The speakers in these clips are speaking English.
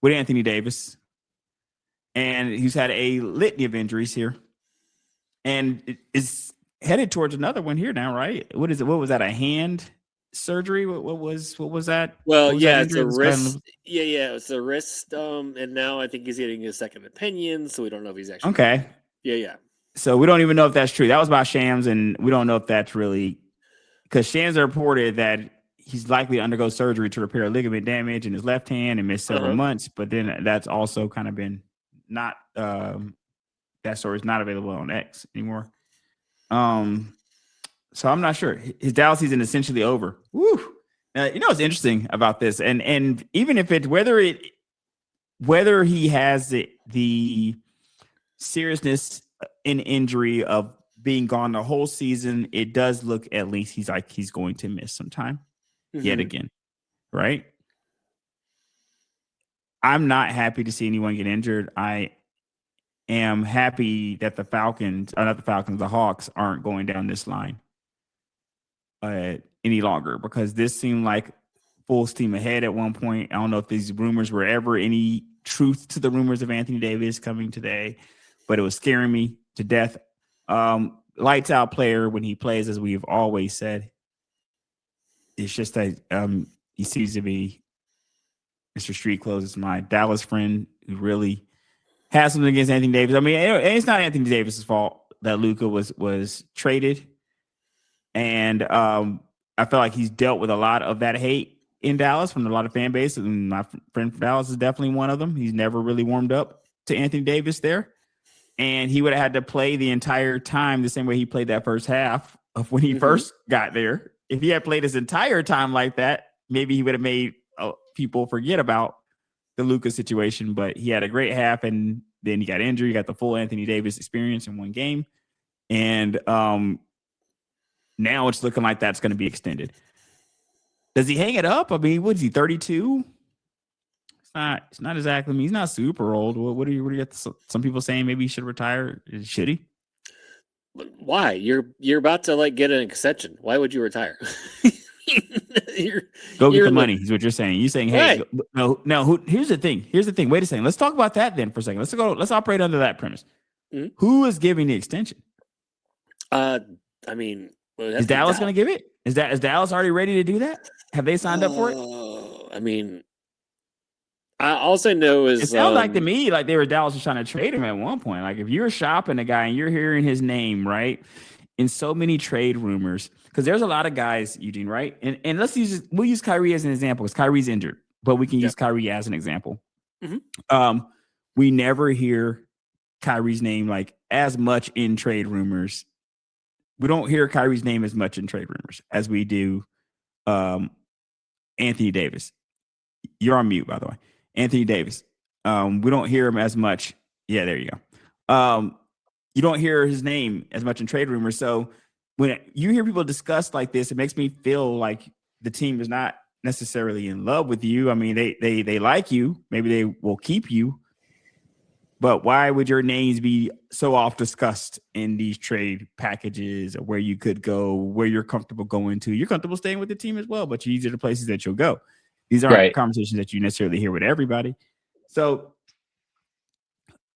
with Anthony Davis, and he's had a litany of injuries here, and is headed towards another one here now, right? What is it? What was that? A hand surgery? What was that? Well, What was that yeah, it's injury? a wrist. Yeah, it's a wrist. And now I think he's getting a second opinion, so we don't know if he's actually Okay. Yeah. So we don't even know if that's true. That was about Shams, and we don't know if that's really because Shams reported that he's likely to undergo surgery to repair ligament damage in his left hand and miss several months. But then that's also kind of been not that story is not available on X anymore. So I'm not sure. His Dallas season is essentially over. Woo. You know what's interesting about this, and even if it whether he has the seriousness in injury of being gone the whole season, it does look at least he's going to miss some time yet again, right? I'm not happy to see anyone get injured. I am happy that the Hawks aren't going down this line any longer because this seemed like full steam ahead at one point. I don't know if these rumors were ever any truth to the rumors of Anthony Davis coming today, but it was scaring me to death. Lights out player when he plays, as we've always said. It's just that he seems to be Mr. Street Clothes is my Dallas friend who really has something against Anthony Davis. I mean, it's not Anthony Davis's fault that Luka was traded. And I feel like he's dealt with a lot of that hate in Dallas from a lot of fan base. And my friend from Dallas is definitely one of them. He's never really warmed up to Anthony Davis there. And he would have had to play the entire time the same way he played that first half of when he first got there. If he had played his entire time like that, maybe he would have made people forget about the Luka situation. But he had a great half, and then he got injured. He got the full Anthony Davis experience in one game. And now it's looking like that's going to be extended. Does he hang it up? I mean, what is he, 32? It's not exactly. I mean, he's not super old. What do you get? Some people saying maybe he should retire. Should he? Why? You're about to get an extension. Why would you retire? Go get the money. Is what you're saying. You're saying, hey, right. No. Here's the thing. Wait a second. Let's talk about that then for a second. Let's operate under that premise. Mm-hmm. Who is giving the extension? I mean, is Dallas going to give it? Is Dallas already ready to do that? Have they signed up for it? I mean, all I know is it sounds like to me like Dallas was trying to trade him at one point. Like if you're shopping a guy and you're hearing his name, right, in so many trade rumors, because there's a lot of guys, Eugene, right? And we'll use Kyrie as an example because Kyrie's injured, but we can use Kyrie as an example. Mm-hmm. We never hear Kyrie's name like as much in trade rumors. We don't hear Kyrie's name as much in trade rumors as we do Anthony Davis. You're on mute, by the way. Anthony Davis. We don't hear him as much. Yeah, there you go. You don't hear his name as much in trade rumors. So when you hear people discuss like this, it makes me feel like the team is not necessarily in love with you. I mean, they like you. Maybe they will keep you. But why would your names be so oft discussed in these trade packages or where you could go, where you're comfortable going to? You're comfortable staying with the team as well, but these are the places that you'll go. These aren't conversations that you necessarily hear with everybody. So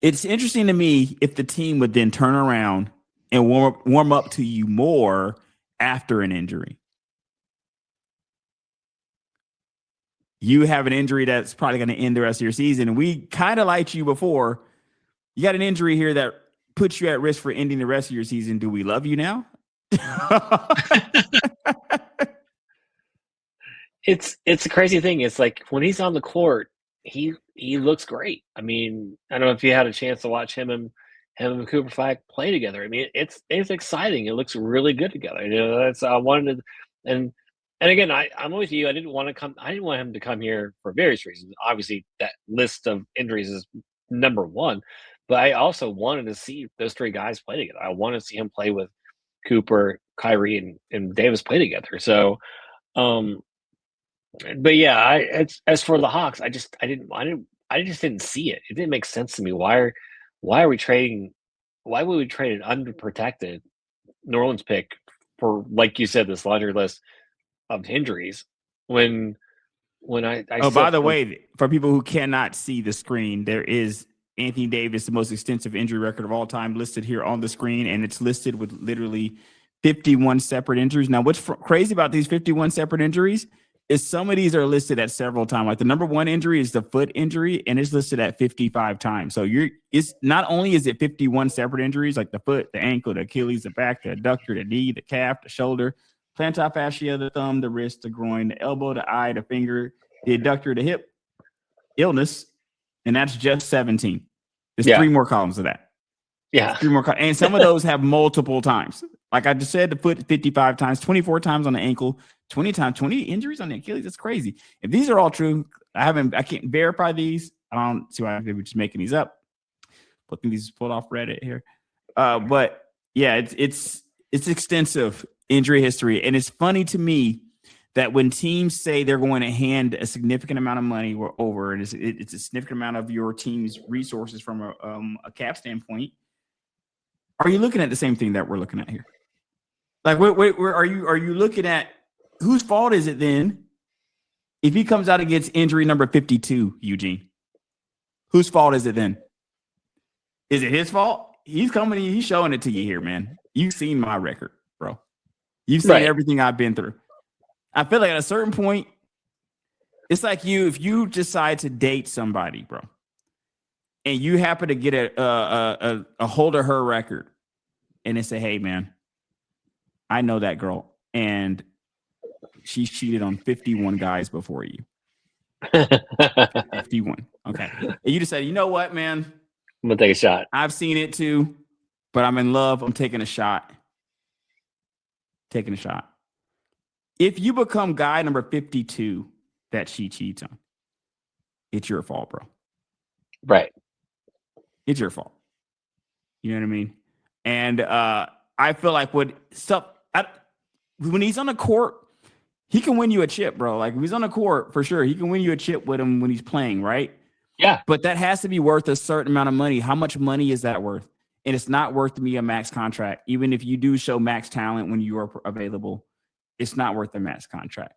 it's interesting to me if the team would then turn around and warm up to you more after an injury. You have an injury that's probably going to end the rest of your season. And we kind of liked you before. You got an injury here that puts you at risk for ending the rest of your season. Do we love you now? It's a crazy thing. It's like when he's on the court, he looks great. I mean, I don't know if you had a chance to watch him and Cooper Flag play together. I mean, it's exciting. It looks really good together. You know, that's I wanted to, and again, I'm with you. I didn't want him to come here for various reasons. Obviously, that list of injuries is number one, but I also wanted to see those three guys play together. I want to see him play with Cooper, Kyrie, and Davis play together. So, but yeah, as for the Hawks, I just didn't see it. It didn't make sense to me. Why are we trading? Why would we trade an unprotected New Orleans pick for, like you said, this laundry list of injuries when when I Oh, still by the feel- way, for people who cannot see the screen, there is Anthony Davis, the most extensive injury record of all time, listed here on the screen, and it's listed with literally 51 separate injuries. Now, what's crazy about these 51 separate injuries is some of these are listed at several times. Like the number one injury is the foot injury, and it's listed at 55 times. So it's not only is it 51 separate injuries, like the foot, the ankle, the Achilles, the back, the adductor, the knee, the calf, the shoulder, plantar fascia, the thumb, the wrist, the groin, the elbow, the eye, the finger, the adductor, the hip, illness, and that's just 17. There's 3 more columns of that. yeah. 3 more and some of those have multiple times. Like I just said, the foot 55 times, 24 times on the ankle, 20 times, 20 injuries on the Achilles. That's crazy. If these are all true, I can't verify these. I don't see why they were just making these up. Looking these pulled off Reddit here. But yeah, it's extensive injury history. And it's funny to me that when teams say they're going to hand a significant amount of money over, and it's a significant amount of your team's resources from a cap standpoint, are you looking at the same thing that we're looking at here? Like, where are you looking at? Whose fault is it then if he comes out against injury number 52, Eugene? Whose fault is it then? Is it his fault? He's coming, he's showing it to you here, man. You've seen my record, bro. You've seen everything I've been through. I feel like at a certain point, it's like if you decide to date somebody, bro, and you happen to get a hold of her record, and they say, hey, man, I know that girl, and she cheated on 51 guys before you. 51. Okay. And you just say, you know what, man? I'm gonna take a shot. I've seen it too, but I'm in love. I'm taking a shot. Taking a shot. If you become guy number 52 that she cheats on, it's your fault, bro. Right. It's your fault. You know what I mean? And I feel like when he's on the court, he can win you a chip, bro. Like if he's on the court, for sure, he can win you a chip with him when he's playing, right? Yeah. But that has to be worth a certain amount of money. How much money is that worth? And it's not worth me a max contract. Even if you do show max talent when you are available, it's not worth a max contract.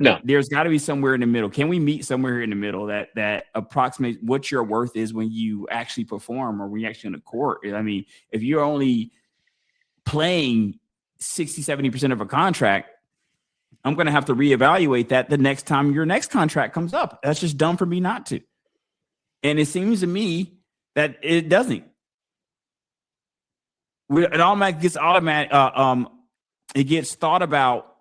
No. There's got to be somewhere in the middle. Can we meet somewhere in the middle that approximates what your worth is when you actually perform or when you're actually on the court? I mean, if you're only playing 60, 70% of a contract, I'm going to have to reevaluate that the next time your next contract comes up. That's just dumb for me not to. And it seems to me that it doesn't. It gets thought about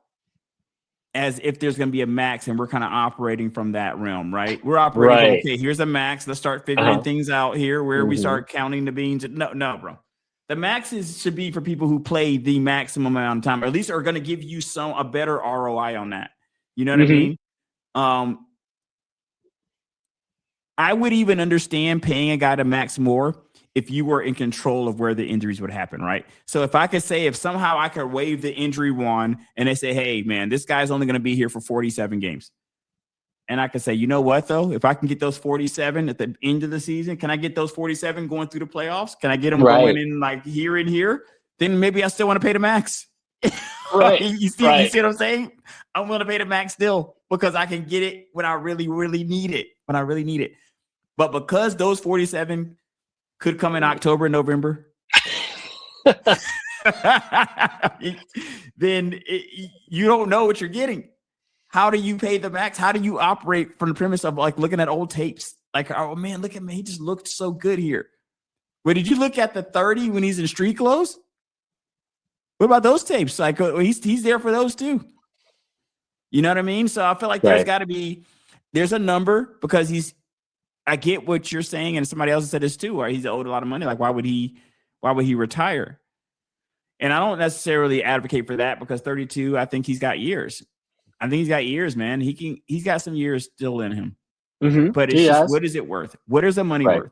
as if there's going to be a max, and we're kind of operating from that realm, right? We're operating from, okay, here's a max. Let's start figuring things out here where we start counting the beans. No, bro. The maxes should be for people who play the maximum amount of time, or at least are going to give you a better ROI on that. You know what I mean? I would even understand paying a guy to max more if you were in control of where the injuries would happen, right? So if I could say, if somehow I could waive the injury one and they say, hey, man, this guy's only going to be here for 47 games. And I could say, you know what, though? If I can get those 47 at the end of the season, can I get those 47 going through the playoffs? Can I get them going in like here and here? Then maybe I still want to pay the max. Right. You see what I'm saying? I'm going to pay the max still because I can get it when I really, really need it. But because those 47 could come in October, November, then you don't know what you're getting. How do you pay the max? How do you operate from the premise of like looking at old tapes? Like, oh man, look at me. He just looked so good here. But did you look at the 30 when he's in street clothes? What about those tapes? Like he's there for those too. You know what I mean? So I feel like there's a number because I get what you're saying, and somebody else said this too, where he's owed a lot of money. Like, why would he retire? And I don't necessarily advocate for that because 32, I think he's got years. Man. He's got some years still in him. Mm-hmm. But it's just, what is it worth? What is the money worth?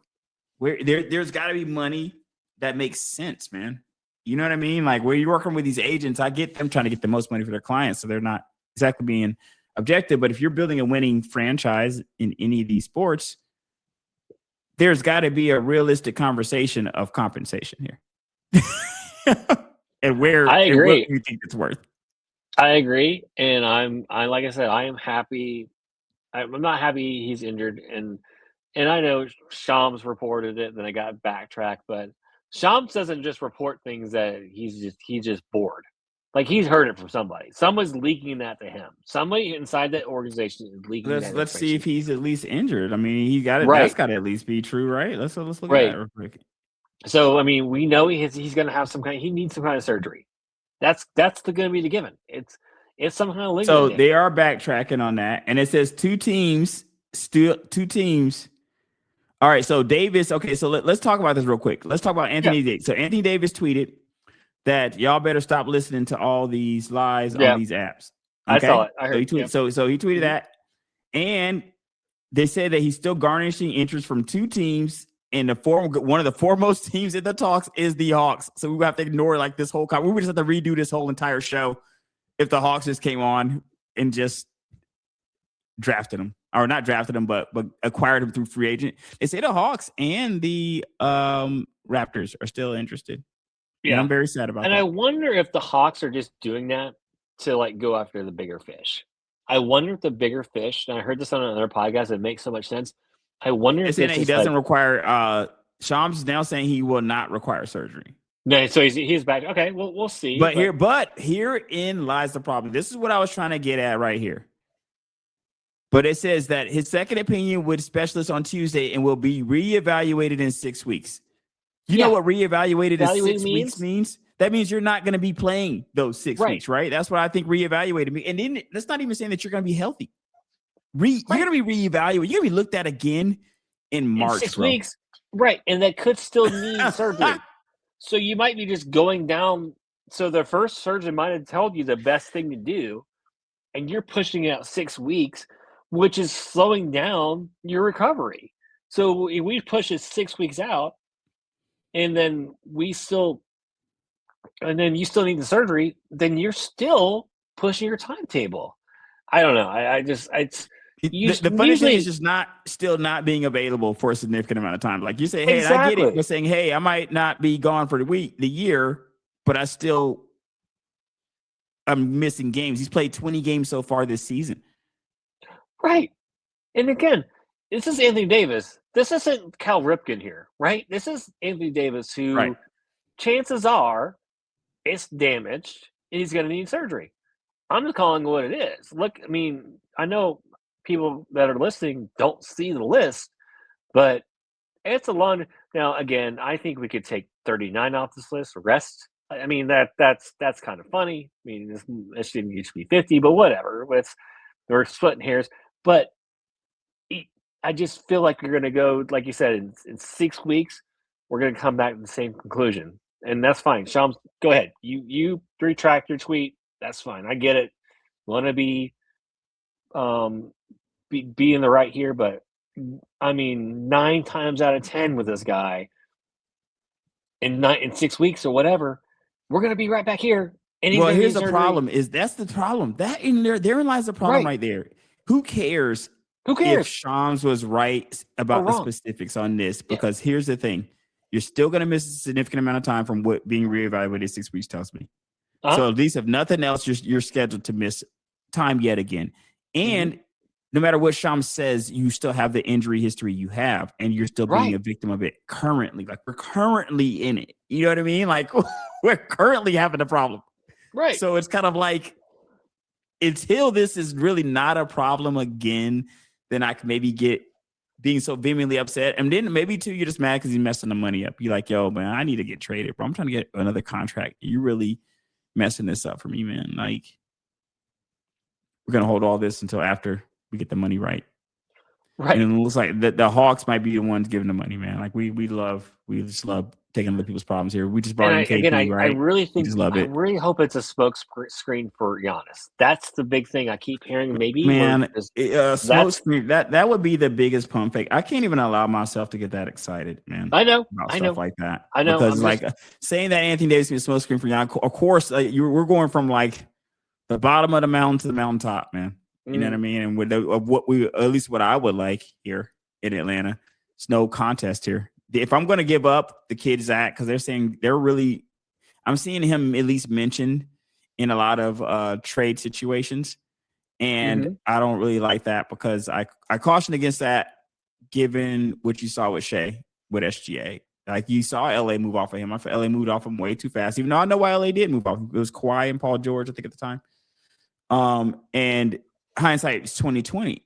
Where there's got to be money that makes sense, man. You know what I mean? Like where you're working with these agents, I get them trying to get the most money for their clients, so they're not exactly being objective. But if you're building a winning franchise in any of these sports, there's got to be a realistic conversation of compensation here. And where I agree. What do you think it's worth? I agree. And I like I said, I am happy I'm not happy he's injured, and I know Shams reported it, then I got backtracked, but Shams doesn't just report things that he's just bored. Like he's heard it from somebody. Someone's leaking that to him. Somebody inside that organization is leaking that Let's see if information. he's at least injured. I mean, he got it. Right. That's got to at least be true, right? Let's look at Right. that real quick. So I mean, we know he's going to have he needs some kind of surgery. That's going to be the given. It's some kind of So ligament. they are backtracking on that, and it says two teams. All right, so Davis. Okay, so let's talk about this real quick. Let's talk about Anthony Davis. So Anthony Davis tweeted that y'all better stop listening to all these lies on these apps. Okay? I saw it. I heard. So he tweeted, so he tweeted that, and they said that he's still garnishing interest from two teams, and one of the foremost teams in the talks is the Hawks. So we would have to ignore like this whole. We would just have to redo this whole entire show if the Hawks just came on and just drafted him, or not drafted him, but acquired him through free agent. They say the Hawks and the Raptors are still interested. Yeah, and I'm very sad about that. And I wonder if the Hawks are just doing that to like go after the bigger fish. I wonder if the bigger fish, and I heard this on another podcast that makes so much sense. I wonder if he doesn't require. Shams is now saying he will not require surgery. No, so he's back. Okay, well, we'll see. But herein lies the problem. This is what I was trying to get at right here. But it says that his second opinion with specialists on Tuesday and will be reevaluated in 6 weeks. You know what reevaluated in 6 weeks means? That means you're not going to be playing those 6 weeks, right? That's what I think reevaluated means. And then that's not even saying that you're going to be healthy. You're going to be reevaluated. You're going to be looked at again in March. 6 weeks, right? And that could still need surgery. So you might be just going down. So the first surgeon might have told you the best thing to do, and you're pushing it out 6 weeks, which is slowing down your recovery. So if we push it 6 weeks out, and then you still need the surgery, then you're still pushing your timetable. I don't know. The funny thing is just not being available for a significant amount of time. Like you say, hey, I get it. You're saying, hey, I might not be gone for the year, but I'm missing games. He's played 20 games so far this season. Right. And again, this is Anthony Davis. This isn't Cal Ripken here, right? This is Anthony Davis who chances are it's damaged and he's going to need surgery. I'm just calling what it is. Look, I mean, I know people that are listening don't see the list, but it's a long. Now, again, I think we could take 39 off this list. Rest. I mean, that's kind of funny. I mean, this shouldn't used to be 50, but whatever. We're splitting hairs. But I just feel like you're going to go, like you said, in 6 weeks, we're going to come back to the same conclusion, and that's fine. Shams, go ahead. You retract your tweet. That's fine. I get it. Want to be in the right here, but I mean, 9 times out of 10 with this guy in 6 weeks or whatever, we're going to be right back here. And here's the problem: that's the problem. That in therein lies the problem right there. Who cares? If Shams was right about the specifics on this? Because here's the thing: you're still going to miss a significant amount of time from what being reevaluated 6 weeks tells me. So at least if nothing else, you're scheduled to miss time yet again. And no matter what Shams says, you still have the injury history you have, and you're still being a victim of it currently. Like we're currently in it. You know what I mean? Like we're currently having a problem. Right. So it's kind of like until this is really not a problem again, then I can maybe get being so vehemently upset. And then maybe too, you're just mad because he's messing the money up. You're like, yo, man, I need to get traded, bro. I'm trying to get another contract. You really messing this up for me, man. Like we're going to hold all this until after we get the money right. Right. And it looks like the Hawks might be the ones giving the money, man. Like we just love taking other people's problems here. We just brought in KP, right? I really think, just love it. I really hope it's a smoke screen for Giannis. That's the big thing I keep hearing. Maybe, man, smoke screen. That would be the biggest pump fake. I can't even allow myself to get that excited, man. I know. About stuff like that. I know. Because saying that Anthony Davis is a smoke screen for Giannis, of course, we're going from like the bottom of the mountain to the mountaintop, man. You know what I mean? And with at least what I would like here in Atlanta, it's no contest here. If I'm going to give up the kid Zach, because they're saying I'm seeing him at least mentioned in a lot of trade situations. And I don't really like that because I caution against that given what you saw with Shea with SGA. Like you saw LA move off of him. I feel LA moved off him way too fast, even though I know why LA did move off. It was Kawhi and Paul George, I think, at the time. And hindsight is 2020.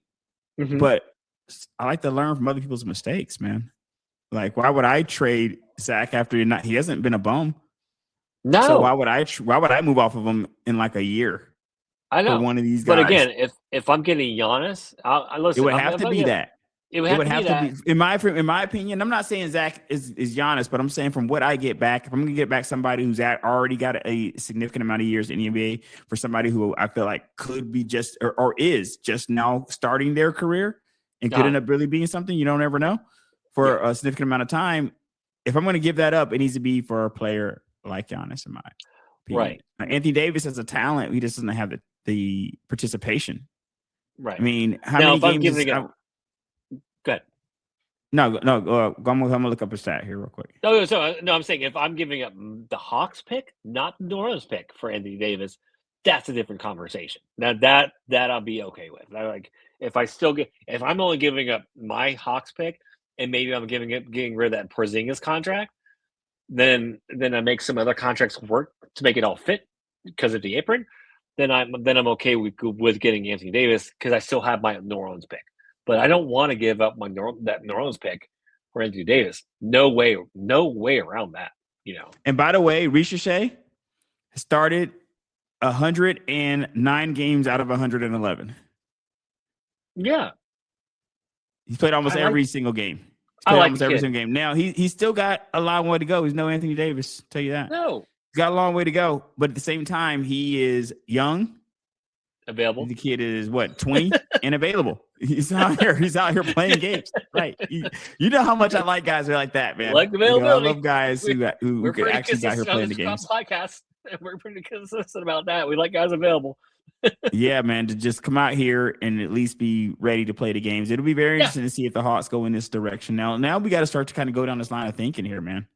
But I like to learn from other people's mistakes, man. Like, why would I trade Zach after he hasn't been a bum? No. So why would I move off of him in like a year? I know. For one of these guys. But again, if I'm getting Giannis, I listen. It would have to be that. It would have to be, in my opinion. I'm not saying Zach is Giannis, but I'm saying from what I get back, if I'm going to get back somebody who's already got a significant amount of years in the NBA, for somebody who I feel like could be just or is just now starting their career and could end up really being something, you don't ever know, for a significant amount of time. If I'm going to give that up, it needs to be for a player like Giannis, in my opinion. Right. Now, Anthony Davis has a talent. He just doesn't have the participation. Right. I mean, how many games? Good. No. I'm gonna look up a stat here real quick. No, I'm saying if I'm giving up the Hawks pick, not the New Orleans pick for Anthony Davis, that's a different conversation. Now that I'll be okay with. If I'm only giving up my Hawks pick and maybe I'm getting rid of that Porzingis contract, then I make some other contracts work to make it all fit because of the apron. Then I'm okay with getting Anthony Davis because I still have my New Orleans pick. But I don't want to give up that New Orleans pick for Anthony Davis. No way around that. And by the way, Ricochet started 109 games out of 111. Yeah, he's played almost every single game. Almost every single game. Now he's still got a long way to go. He's no Anthony Davis. Tell you that. No, he's got a long way to go. But at the same time, he is young. Available. The kid is 20 and available. He's out here playing games. Right. You know how much I like guys who are like that, man. Like availability. I love guys who could actually be out here playing the games. Podcast. We're pretty consistent about that. We like guys available. Yeah, man, to just come out here and at least be ready to play the games. It'll be very interesting to see if the Hawks go in this direction. Now we got to start to kind of go down this line of thinking here, man.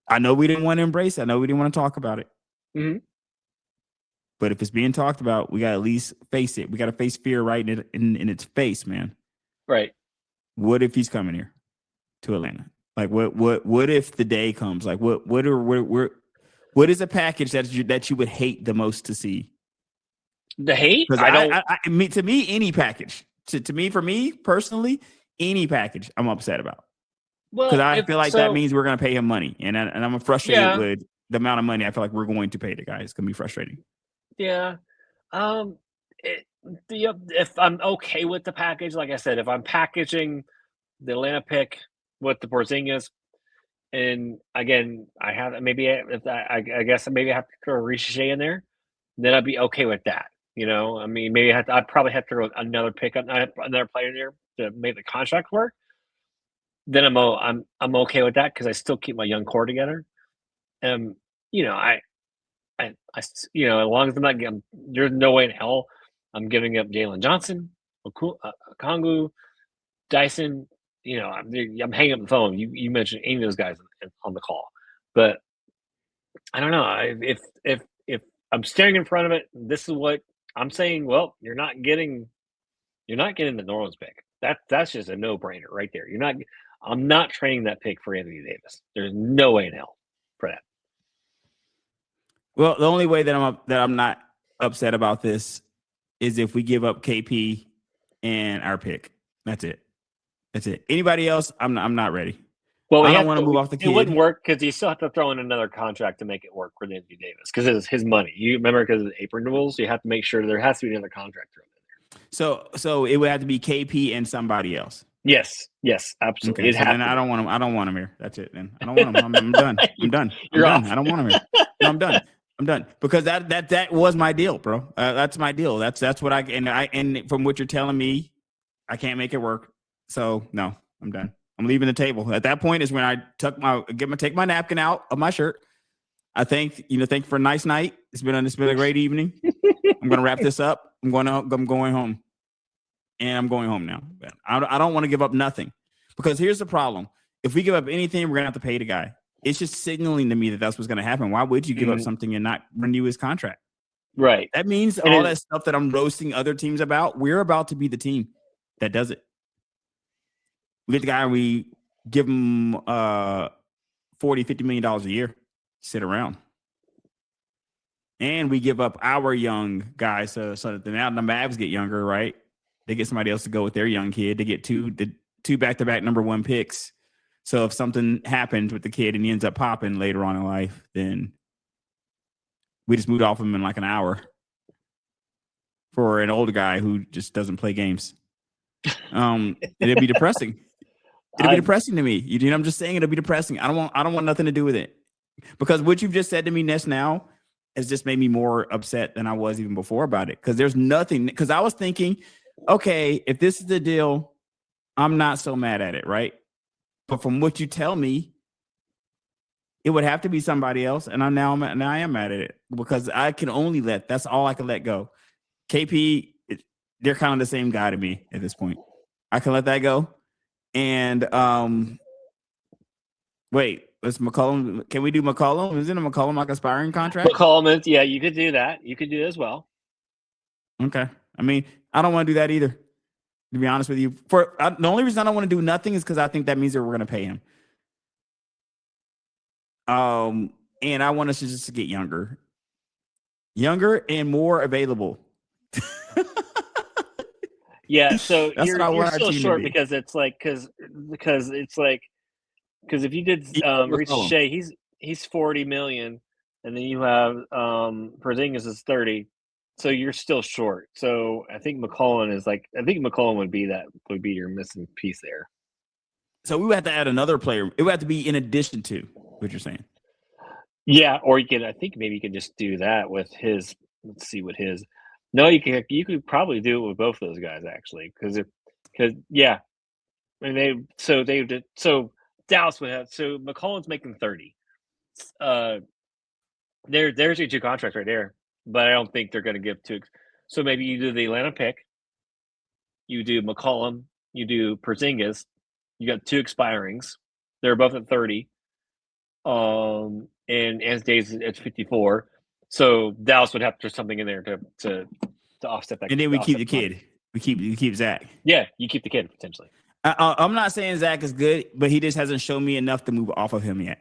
I know we didn't want to embrace it. I know we didn't want to talk about it. But if it's being talked about, we got to at least face it. We got to face fear right in its face, man. Right. What if he's coming here to Atlanta? Like, what if the day comes? Like, what is a package that you would hate the most to see? The hate? To me, any package. For me personally, any package I'm upset about. Because I feel like that means we're going to pay him money, and I'm frustrated with the amount of money I feel like we're going to pay the guy. It's going to be frustrating. Yeah. If I'm okay with the package, like I said, if I'm packaging the Atlanta pick with the Porzingis, and again, I have I guess maybe I have to throw Ricochet in there, then I'd be okay with that. I mean, maybe I'd probably have to throw another pick up, another player in there to make the contract work. Then I'm okay with that because I still keep my young core together. As long as I'm not getting, there's no way in hell I'm giving up Jalen Johnson, Okongwu, Dyson. I'm hanging up the phone. You mentioned any of those guys on the call, but I don't know if I'm staring in front of it. This is what I'm saying. Well, you're not getting the New Orleans pick. That's just a no brainer right there. I'm not trading that pick for Anthony Davis. There's no way in hell for that. Well, the only way that I'm not upset about this is if we give up KP and our pick. That's it. Anybody else? I'm not ready. Well, I don't want to move off the kid. It wouldn't work because you still have to throw in another contract to make it work for Anthony Davis because it's his money. You remember because of the apron rules, you have to make sure there has to be another contract thrown in there. So it would have to be KP and somebody else. Yes, absolutely. Okay, then I don't want him. I don't want him here. That's it. Then I don't want him. I'm done. I'm done. I don't want him here. No, I'm done. I'm done because that was my deal, bro. That's my deal. That's what and from what you're telling me, I can't make it work. So no, I'm done. I'm leaving the table. At that point is when I take my napkin out of my shirt. I thank you for a nice night. It's been a great evening. I'm gonna wrap this up. I'm going home, and I'm going home now. I don't want to give up nothing because here's the problem: if we give up anything, we're gonna have to pay the guy. It's just signaling to me that that's what's gonna happen. Why would you give up something and not renew his contract? Right. That means And all it- that stuff that I'm roasting other teams about, we're about to be the team that does it. We get the guy, we give him $40, $50 million a year, sit around. And we give up our young guys so that now the Mavs get younger, right? They get somebody else to go with their young kid. They get two back-to-back number one picks. So if something happens with the kid and he ends up popping later on in life, then we just moved off him in like an hour for an older guy who just doesn't play games. It'd be depressing. It'll be depressing to me. You know, I'm just saying it'll be depressing. I don't want nothing to do with it. Because what you've just said to me, Ness, now has just made me more upset than I was even before about it. Because there's nothing. Because I was thinking, okay, if this is the deal, I'm not so mad at it, right? But from what you tell me, it would have to be somebody else, and I am mad at it because I can only that's all I can let go. KP, they're kind of the same guy to me at this point. I can let that go. And wait, let's McCollum. Can we do McCollum? Isn't a McCollum like aspiring contract? McCollum, yeah, you could do that. You could do it as well. Okay. I mean, I don't want to do that either. To be honest with you, the only reason I don't want to do nothing is because I think that means that we're going to pay him. And I want us to just get younger and more available. Yeah, so That's you're still short because it's like because if you did reach Shea, he's 40 million, and then you have Porzingis is 30, so you're still short. So I think McCollum would be your missing piece there. So we would have to add another player. It would have to be in addition to what you're saying. Yeah, or I think maybe you can just do that with his. Let's see what his. No, you could probably do it with both those guys actually, because yeah, and Dallas would have. So McCollum's making 30. There's your two contracts right there, but I don't think they're going to give two. So maybe you do the Atlanta pick, you do McCollum, you do Porzingis. You got two expirings. They're both at 30. And Anthony's at 54. So Dallas would have to put something in there to offset that. And then we keep the kid. We keep Zach. Yeah, you keep the kid potentially. I'm not saying Zach is good, but he just hasn't shown me enough to move off of him yet.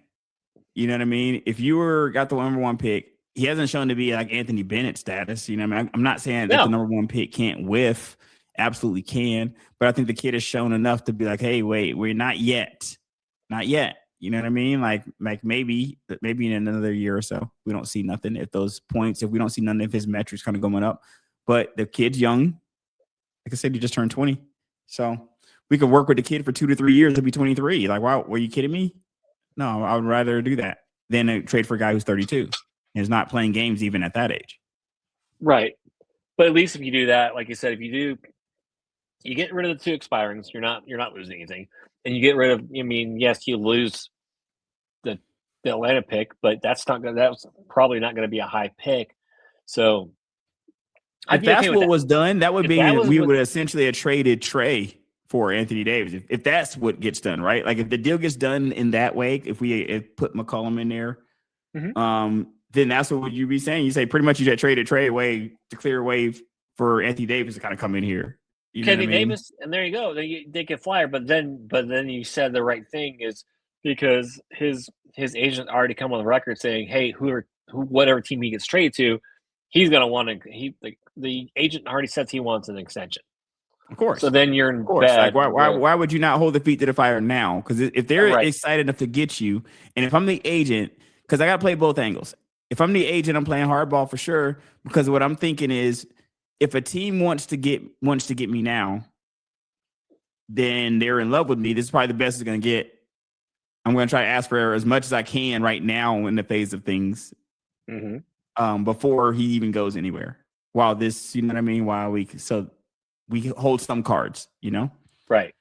You know what I mean? If you got the number one pick, he hasn't shown to be like Anthony Bennett status. You know what I mean? I'm not saying that the number one pick can't whiff. Absolutely can. But I think the kid has shown enough to be like, hey, wait, we're not yet. Not yet. You know what I mean? Like maybe in another year or so, we don't see nothing if we don't see none of his metrics kind of going up. But the kid's young. Like I said, he just turned 20. So we could work with the kid for 2 to 3 years to be 23. Like, wow, were you kidding me? No, I would rather do that than trade for a guy who's 32 and is not playing games even at that age. Right. But at least if you do that, like you said, if you do, you get rid of the two expirings, you're not losing anything. And you get rid of, yes, you lose the Atlanta pick, but that's probably not going to be a high pick. So if that's what was done, that would be we would essentially have traded Trey for Anthony Davis. If that's what gets done, right? Like if the deal gets done in that way, if we put McCollum in there, then that's what you'd be saying. You say pretty much you just traded Trey away to clear a way for Anthony Davis to kind of come in here. Anthony Davis, and there you go. They get flyer, but then you said the right thing is because his agent already come on the record saying, hey, whatever team he gets traded to, he's going to want to. The agent already says he wants an extension. Of course. So then you're in bed. Like why would you not hold the feet to the fire now? Because if they're excited enough to get you, and if I'm the agent, because I got to play both angles. If I'm the agent, I'm playing hardball for sure. Because what I'm thinking is, if a team wants to get me now, then they're in love with me. This is probably the best it's going to get. I'm going to try to ask for as much as I can right now in the phase of things, before he even goes anywhere. While this, you know what I mean? While we hold some cards, you know? Right.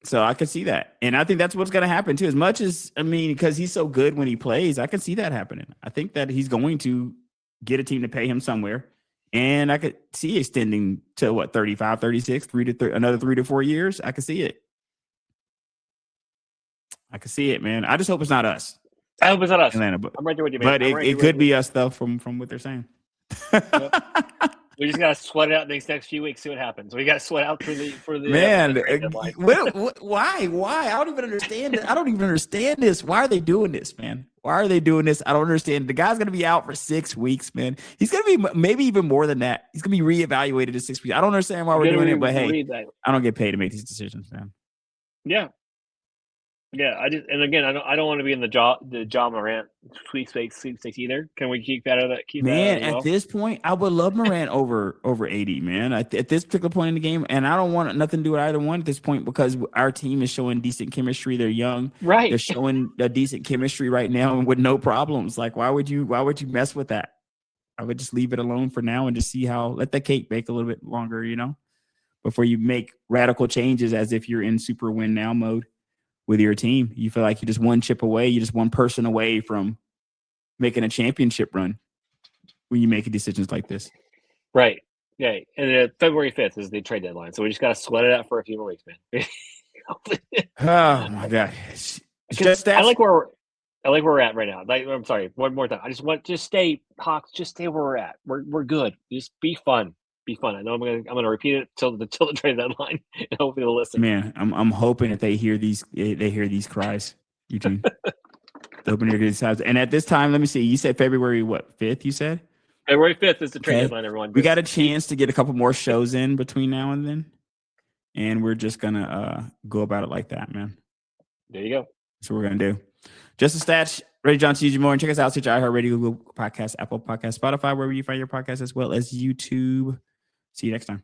So I could see that. And I think that's what's going to happen too. As much as, because he's so good when he plays, I could see that happening. I think that he's going to get a team to pay him somewhere. And I could see extending to 35, 36, another 3 to 4 years. I could see it. I could see it, man. I just hope it's not us. I hope it's not us. Atlanta, but I'm right there with you, man. but I'm right it there could with you. be us though from what they're saying. We just gotta sweat it out next few weeks. See what happens. We gotta sweat out for the Man, trade deadline. why? I don't even understand it. I don't even understand this. Why are they doing this, man? Why are they doing this? I don't understand. The guy's gonna be out for 6 weeks, man. He's gonna be maybe even more than that. He's gonna be reevaluated in 6 weeks. I don't understand why we're doing it, but hey, I don't get paid to make these decisions, man. Yeah. I just I don't want to be in the Ja Morant sweepstakes either. Can we keep that out of that? Man, at this point, I would love Morant over AD, man. At this particular point in the game, and I don't want nothing to do with either one at this point because our team is showing decent chemistry. They're young, right? They're showing a decent chemistry right now, and with no problems. Like, why would you mess with that? I would just leave it alone for now and just see let the cake bake a little bit longer, before you make radical changes as if you're in super win now mode with your team. You feel like you're just one chip away, you're just one person away from making a championship run when you make decisions like this. Right. Yeah. And February 5th is the trade deadline. So we just got to sweat it out for a few more weeks, man. Oh my God. I like where we're at right now. Like, I'm sorry, one more time. I just want stay Hawks, just stay where we're at. We're good. Just be fun. Be fun. I know I'm gonna repeat it till the trade deadline, and hopefully they'll listen. Man, I'm hoping that they hear these cries, Eugene. Hoping to hear these sounds. And at this time, let me see. You said February 5th? You said February 5th is the trade deadline. Everyone, we got a chance to get a couple more shows in between now and then, and we're just gonna go about it like that, man. There you go. That's what we're gonna do. Just a stats. Ready, John T. Moore, and check us out. Stitcher, iHeartRadio, Google Podcasts, Apple Podcasts, Spotify, wherever you find your podcast, as well as YouTube. See you next time.